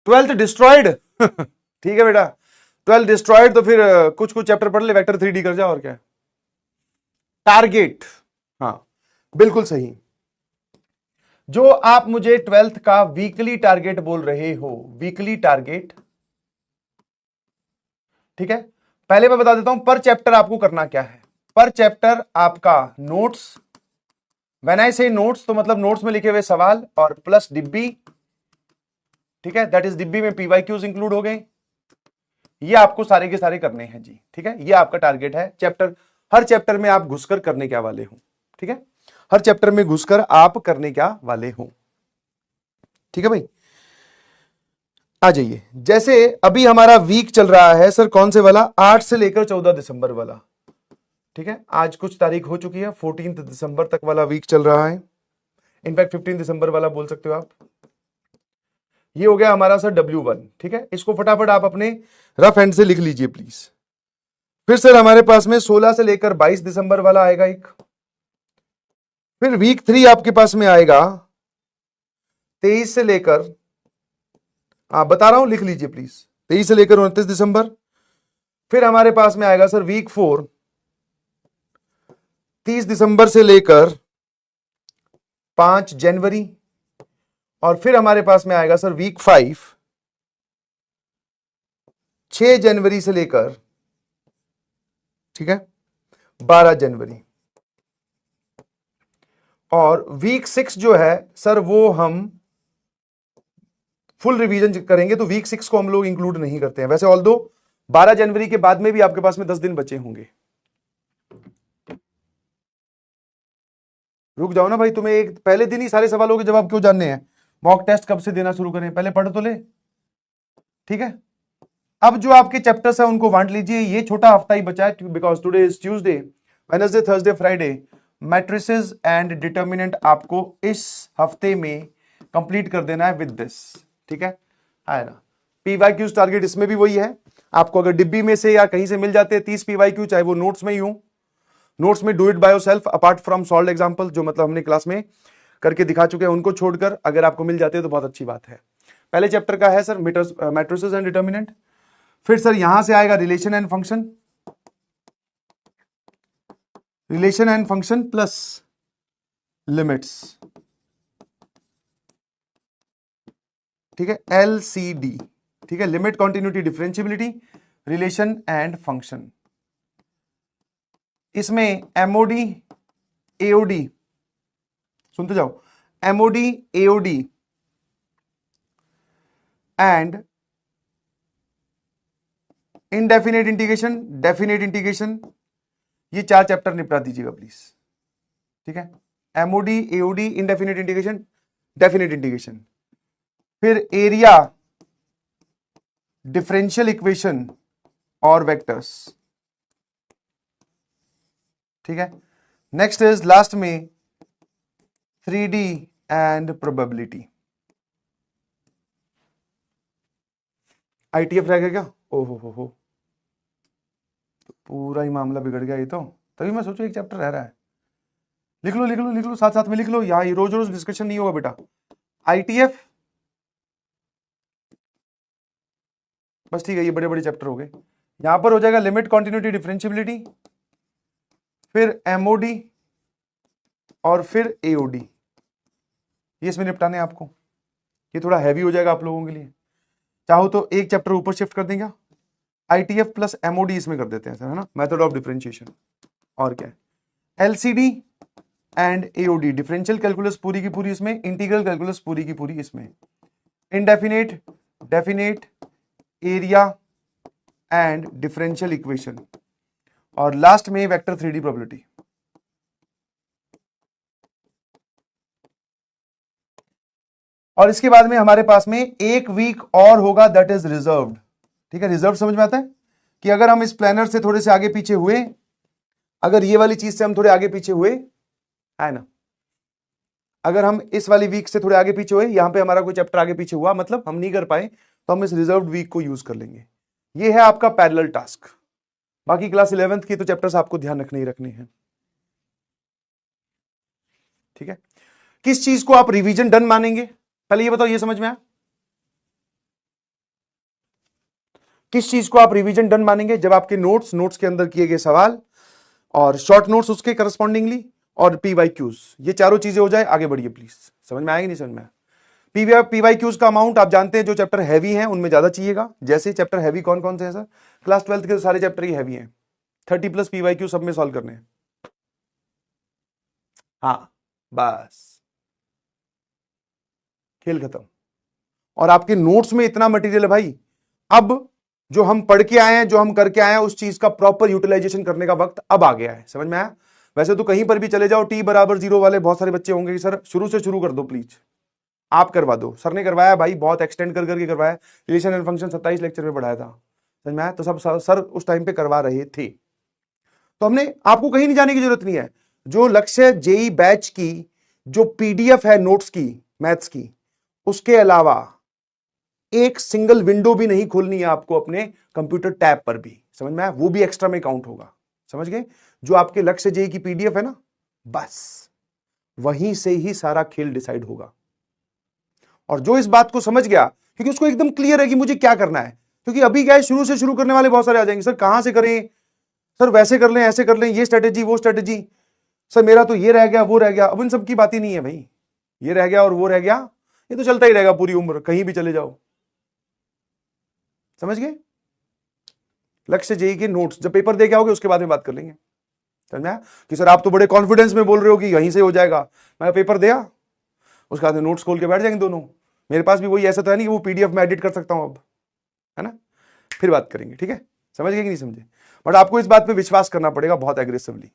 12th destroyed ठीक है बेटा, 12th डिस्ट्रॉयड, तो फिर कुछ कुछ चैप्टर पढ़ ले, वेक्टर 3D कर जा, और क्या। टारगेट, हाँ बिल्कुल सही। जो आप मुझे 12th का वीकली टारगेट बोल रहे हो, वीकली टारगेट, ठीक है, पहले मैं बता देता हूं पर चैप्टर आपको करना क्या है। पर चैप्टर आपका नोट्स, व्हेन आई से नोट्स तो मतलब नोट्स में लिखे हुए सवाल और प्लस डिब्बी, ठीक है, दैट इज डिब्बी में पीवाईक्यूज इंक्लूड हो गए। ये आपको सारे के सारे करने हैं जी, ठीक है, ये आपका टारगेट है चैप्टर। हर चैप्टर में आप घुसकर करने क्या वाले हो, ठीक है, हर चैप्टर में घुसकर आप करने क्या वाले हो, ठीक है भाई। आ जाइए, जैसे अभी हमारा वीक चल रहा है सर कौन से वाला, 8 से लेकर 14 दिसंबर वाला, ठीक है, आज कुछ तारीख हो चुकी है, 14 दिसंबर तक वाला वीक चल रहा है, इनफैक्ट 15 दिसंबर वाला बोल सकते हो आप। ये हो गया हमारा सर W1, ठीक है, इसको फटाफट आप अपने रफ हैंड से लिख लीजिए प्लीज। फिर सर हमारे पास में 16 से लेकर 22 दिसंबर वाला आएगा एक। फिर वीक 3 आपके पास में आएगा 23 से लेकर, बता रहा हूं लिख लीजिए प्लीज, 23 से लेकर 29 दिसंबर। फिर हमारे पास में आएगा सर वीक 4 30 दिसंबर से लेकर 5 जनवरी। और फिर हमारे पास में आएगा सर वीक 5 6 जनवरी से लेकर, ठीक है, 12 जनवरी। और वीक 6 जो है सर वो हम फुल रिवीजन करेंगे, तो वीक 6 को हम लोग इंक्लूड नहीं करते हैं वैसे, ऑल दो 12 जनवरी के बाद में भी आपके पास में 10 दिन बचे होंगे। रुक जाओ ना भाई, तुम्हें एक पहले दिन ही सारे सवालों के जवाब क्यों जानने हैं? मॉक टेस्ट कब से देना शुरू करें, पहले पढ़ तो ले, ठीक है। अब जो आपके चैप्टर्स है उनको बांट लीजिए, ये छोटा हफ्ता ही बचा है because today is Tuesday, Wednesday, Thursday, Friday. Matrices and determinant आपको इस हफ्ते में कंप्लीट कर देना है विद दिस, ठीक है ना। पीवाईक्यूज टारगेट इसमें भी वही है, आपको अगर डिब्बी में से या कहीं से मिल जाते हैं 30 पीवाईक्यू, चाहे वो नोट्स में ही हो, नोट्स में do it by yourself apart from solve example, जो मतलब हमने क्लास में करके दिखा चुके हैं, उनको छोड़कर अगर आपको मिल जाते हैं तो बहुत अच्छी बात है। पहले चैप्टर का है सर मैट्रिसेस एंड डिटर्मिनेंट। फिर सर यहां से आएगा relation and function, relation and function plus limits, ठीक है, LCD, ठीक है, limit continuity differentiability, relation and function. इसमें MOD AOD, सुनते जाओ, MOD AOD and indefinite integration, definite integration, ये 4 चैप्टर निपटा दीजिएगा प्लीज, ठीक है, MOD AOD indefinite integration, definite integration. फिर एरिया, डिफरेंशियल इक्वेशन और वेक्टर्स, ठीक है। नेक्स्ट इज लास्ट में 3D एंड प्रोबेबिलिटी। ITF रह गया क्या? ओहो हो, तो पूरा ही मामला बिगड़ गया ये तो, तभी मैं सोचू एक चैप्टर रह रहा है। लिख लो लिख लो लिख लो, साथ साथ में लिख लो, यहाँ रोज रोज डिस्कशन नहीं होगा बेटा। ITF बस, ठीक है, ये बड़े बड़े चैप्टर हो गए। यहां पर हो जाएगा लिमिट कंटिन्यूटी डिफरेंशियबिलिटी, फिर MOD और फिर AOD, ये इसमें निपटाने आपको। ये थोड़ा हैवी हो जाएगा आप लोगों के लिए, चाहो तो एक चैप्टर ऊपर शिफ्ट कर देंगे, ITF प्लस MOD इसमें कर देते हैं सर, है ना, मेथड ऑफ डिफरेंशिएशन। और क्या है, LCD and AOD, differential calculus पूरी की पूरी इसमें, इंटीग्रल कैलकुलस पूरी की पूरी इसमें, indefinite, definite, area and differential equation, और लास्ट में वेक्टर 3D प्रोबेबिलिटी। और इसके बाद में हमारे पास में एक वीक और होगा, दैट इज रिजर्व्ड, ठीक है। रिजर्व समझ में आता है कि अगर हम इस प्लानर से थोड़े से आगे पीछे हुए, अगर ये वाली चीज से हम थोड़े आगे पीछे हुए, है ना, अगर हम इस वाली वीक से थोड़े आगे पीछे हुए, यहां पे हमारा कोई चैप्टर आगे पीछे हुआ, मतलब हम नहीं कर पाए, तो हम इस रिजर्व्ड वीक को यूज कर लेंगे। ये है आपका पैरेलल टास्क। बाकी क्लास 11th की तो चैप्टर्स आपको ध्यान रखने ही रखने हैं, ठीक है। किस चीज को आप रिवीजन डन मानेंगे, पहले ये बताओ, ये समझ में आया? किस चीज को आप रिवीजन डन मानेंगे? जब आपके नोट्स के अंदर किए गए सवाल और शॉर्ट नोट्स उसके करस्पॉन्डिंगली और पीवाईक्यूज, ये चारों चीजें हो जाए, आगे बढ़िए प्लीज। समझ में आएगी नहीं समझ में? पीवाईक्यूज का अमाउंट आप जानते हैं, जो चैप्टर हैवी हैं उनमें ज्यादा चाहिएगा। जैसे चैप्टर हैवी कौन कौन से हैं सर? क्लास 12th के सारे चैप्टर ही हैवी हैं, 30+ पीवाईक्यू सब में सॉल्व करने हैं। हाँ बस, खेल खत्म। और आपके नोट्स में इतना मटेरियल है भाई, अब जो हम पढ़ के आए हैं, जो हम करके आए हैं, उस चीज का प्रॉपर यूटिलाइजेशन करने का वक्त अब आ गया है। समझ में आया? वैसे तो कहीं पर भी चले जाओ, T = 0 वाले बहुत सारे बच्चे होंगे कि सर शुरू से शुरू कर दो प्लीज, आप करवा दो। सर ने करवाया भाई, बहुत एक्सटेंड कर करके करवाया, रिलेशन एंड फंक्शन 27 लेक्चर में पढ़ाया था। समझ में आया? तो सब सर उस टाइम पे करवा रहे थे, तो हमने आपको कहीं नहीं जाने की जरूरत नहीं है। जो लक्ष्य जेई बैच की जो पीडीएफ है नोट्स की, मैथ्स की, उसके अलावा एक सिंगल विंडो भी नहीं खोलनी है आपको अपने कंप्यूटर टैब पर भी। समझ में आया? वो भी एक्स्ट्रा में काउंट होगा। समझ गए? जो आपके लक्ष्य जेई की पीडीएफ है ना, बस वहीं से ही सारा खेल डिसाइड होगा। और जो इस बात को समझ गया, क्योंकि उसको एकदम क्लियर है कि मुझे क्या करना है, क्योंकि अभी क्या है, शुरू से शुरू करने वाले बहुत सारे आ जाएंगे, सर कहां से करें, सर वैसे कर लें, ऐसे कर लें, ये स्ट्रेटेजी वो स्ट्रेटेजी, सर मेरा तो ये रह गया वो रह गया। अब इन सब की बात ही नहीं है भाई, ये रह गया और वो रह गया, ये तो चलता ही रहेगा पूरी उम्र, कहीं भी चले जाओ। समझ गए? लक्ष्य जेई के नोट्स जब पेपर दे के आओगे उसके बाद में बात कर लेंगे। समझ में आया? कि सर आप तो बड़े कॉन्फिडेंस में बोल रहे हो कि यहीं से हो जाएगा, मैं पेपर दिया उसके बाद नोट्स खोल के बैठ जाएंगे दोनों। मेरे पास भी वही, ऐसा तो है नहीं कि वो पीडीएफ में एडिट कर सकता हूं अब, है ना? फिर बात करेंगे, ठीक है? समझ गए कि नहीं समझे? बट आपको इस बात पे विश्वास करना पड़ेगा बहुत एग्रेसिवली।